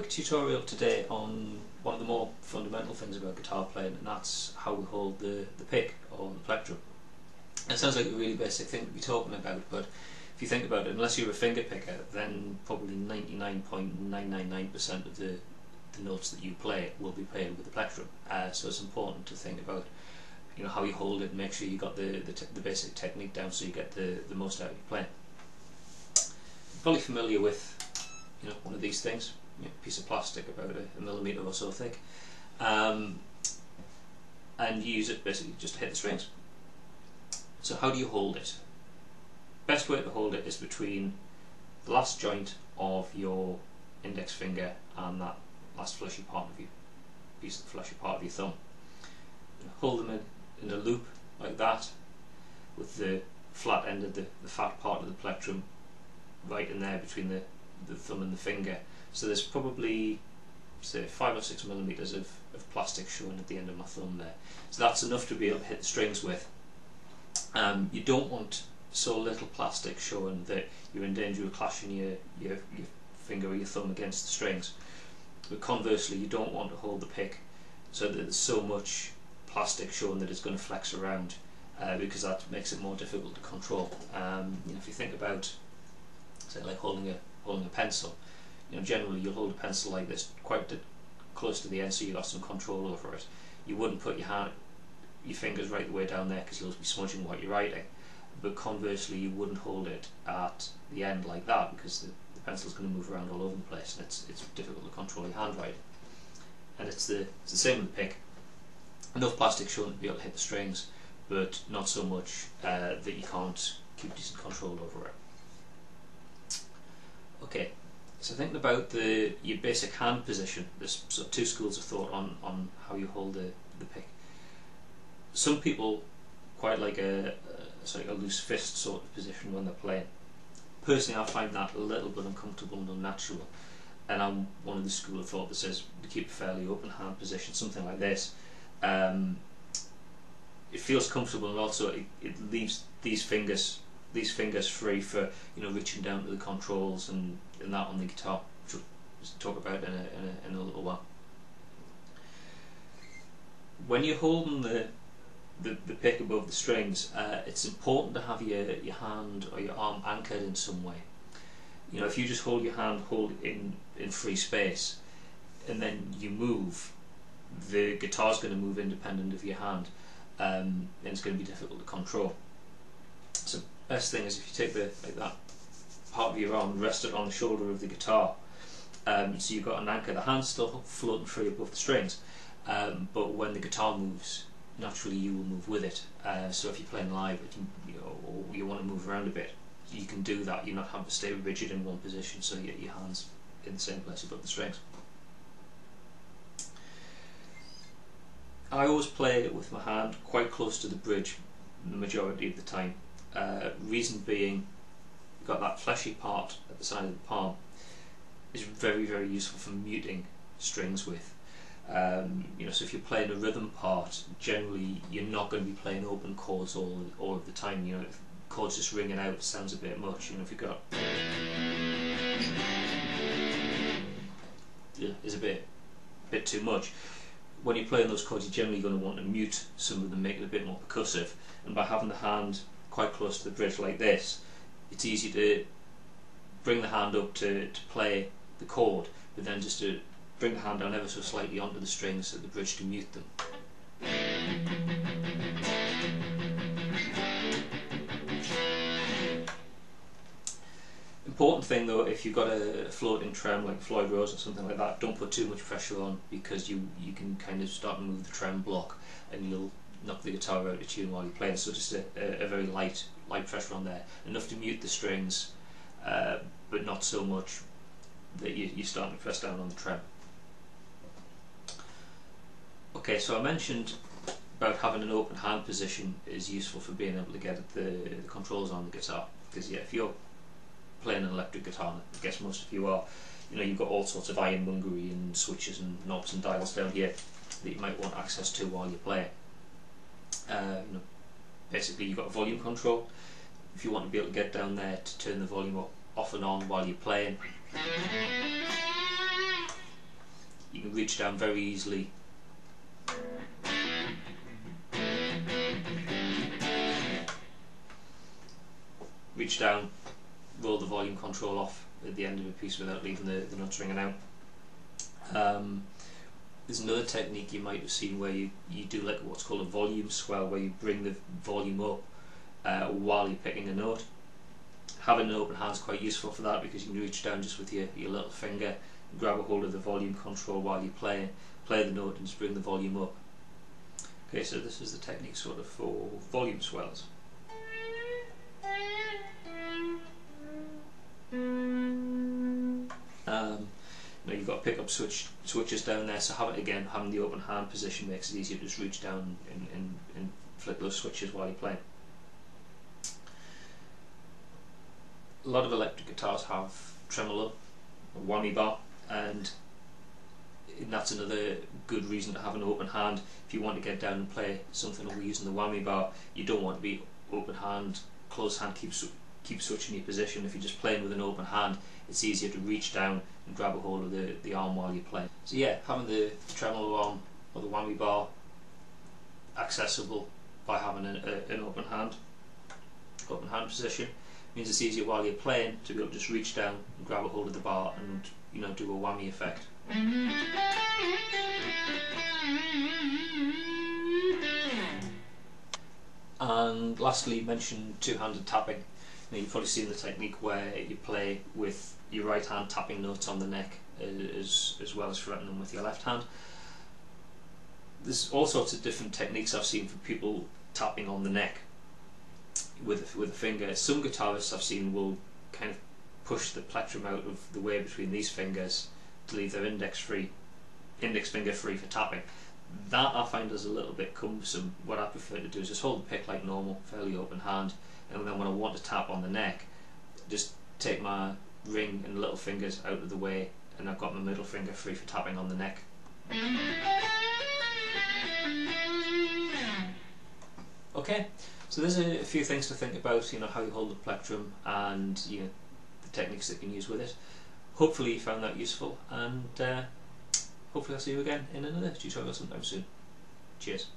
quick tutorial today on one of the more fundamental things about guitar playing, and that's how we hold the pick or the plectrum. It sounds like a really basic thing to be talking about, but if you think about it, unless you're a finger picker, then probably 99.999% of the notes that you play will be played with the plectrum. So it's important to think about, you know, how you hold it and make sure you got the basic technique down so you get the most out of your playing. You're probably familiar with, you know, one of these things, you know, a piece of plastic about a millimetre or so thick, and you use it basically just to hit the strings. So how do you hold it? Best way to hold it is between the last joint of your index finger and that last fleshy part of your piece of the fleshy part of your thumb. Hold them in a loop like that, with the flat end of the fat part of the plectrum right in there between the thumb and the finger. So there's probably, say, 5 or 6 millimeters of plastic showing at the end of my thumb there. So that's enough to be able to hit the strings with. You don't want so little plastic showing that you're in danger of clashing your finger or your thumb against the strings. But conversely, you don't want to hold the pick so that there's so much plastic showing that it's going to flex around, because that makes it more difficult to control. You know, if you think about, say, like holding a pencil, you know, generally you'll hold a pencil like this quite close to the end, so you've got some control over it. You wouldn't put your fingers right the way down there because you'll be smudging what you're writing. But conversely, you wouldn't hold it at the end like that, because the pencil's going to move around all over the place, and it's difficult to control your handwriting. And it's the same with the pick. Enough plastic showing to be able to hit the strings, but not so much that you can't keep decent control over it. Okay, so thinking about your basic hand position, there's sort of two schools of thought on how you hold the pick. Some people quite like a loose fist sort of position when they're playing. Personally, I find that a little bit uncomfortable and unnatural, and I'm one of the school of thought that says to keep a fairly open hand position, something like this. It feels comfortable, and also it leaves these fingers free for, you know, reaching down to the controls and that on the guitar, which we'll just talk about in a little while. When you're holding the pick above the strings, it's important to have your hand or your arm anchored in some way. You know, if you just hold your hand, in free space, and then you move, the guitar's going to move independent of your hand, and it's going to be difficult to control. So best thing is if you take that part of your arm, rest it on the shoulder of the guitar, so you've got an anchor. The hand's still floating free above the strings, but when the guitar moves, naturally you will move with it. So if you're playing live, or you want to move around a bit, you can do that. You're not having to stay rigid in one position, so your hand's in the same place above the strings. I always play with my hand quite close to the bridge the majority of the time. Reason being, you've got that fleshy part at the side of the palm. Is very, very useful for muting strings with. You know, so if you're playing a rhythm part, generally you're not going to be playing open chords all of the time. You know, if chords just ringing out sounds a bit much. You know, if you've got, is a bit too much. When you're playing those chords, you're generally going to want to mute some of them, make it a bit more percussive. And by having the hand quite close to the bridge like this, it's easy to bring the hand up to play the chord, but then just to bring the hand down ever so slightly onto the strings so the bridge can mute them. Important thing though, if you've got a floating trem like Floyd Rose or something like that, don't put too much pressure on, because you can kind of start to move the trem block and you'll knock the guitar out of tune while you're playing. So just a very light pressure on there, enough to mute the strings, but not so much that you're starting to press down on the trem. Okay, so I mentioned about having an open hand position is useful for being able to get at the controls on the guitar, because yeah, if you're playing an electric guitar, and I guess most of you are, you know, you've got all sorts of ironmongery and switches and knobs and dials down here that you might want access to while you're playing. You know, basically you've got a volume control. If you want to be able to get down there to turn the volume off and on while you're playing, you can reach down very easily. Reach down, roll the volume control off at the end of a piece without leaving the nuts ringing out. There's another technique you might have seen where you do like what's called a volume swell, where you bring the volume up while you're picking a note. Having an open hand is quite useful for that, because you can reach down just with your little finger, grab a hold of the volume control while you play the note and just bring the volume up. Okay, so this is the technique sort of for volume swells. You've got pickup switches down there, so having the open hand position makes it easier to just reach down and flick those switches while you're playing. A lot of electric guitars have tremolo, a whammy bar, and that's another good reason to have an open hand. If you want to get down and play something only using the whammy bar, you don't want to be open hand, closed hand, keep switching your position. If you're just playing with an open hand, it's easier to reach down and grab a hold of the arm while you're playing. So yeah, having the tremolo arm or the whammy bar accessible by having an open hand position means it's easier while you're playing to be able to just reach down and grab a hold of the bar and, you know, do a whammy effect. And lastly, mention two-handed tapping. Now, you've probably seen the technique where you play with your right hand tapping notes on the neck as well as fretting them with your left hand. There's all sorts of different techniques I've seen for people tapping on the neck with a finger. Some guitarists I've seen will kind of push the plectrum out of the way between these fingers to leave their index finger free for tapping. That I find is a little bit cumbersome. What I prefer to do is just hold the pick like normal, fairly open hand, and then when I want to tap on the neck, just take my ring and little fingers out of the way, and I've got my middle finger free for tapping on the neck. Okay, so there's a few things to think about, you know, how you hold the plectrum and, you know, the techniques that you can use with it. Hopefully you found that useful, and hopefully I'll see you again in another tutorial sometime soon. Cheers.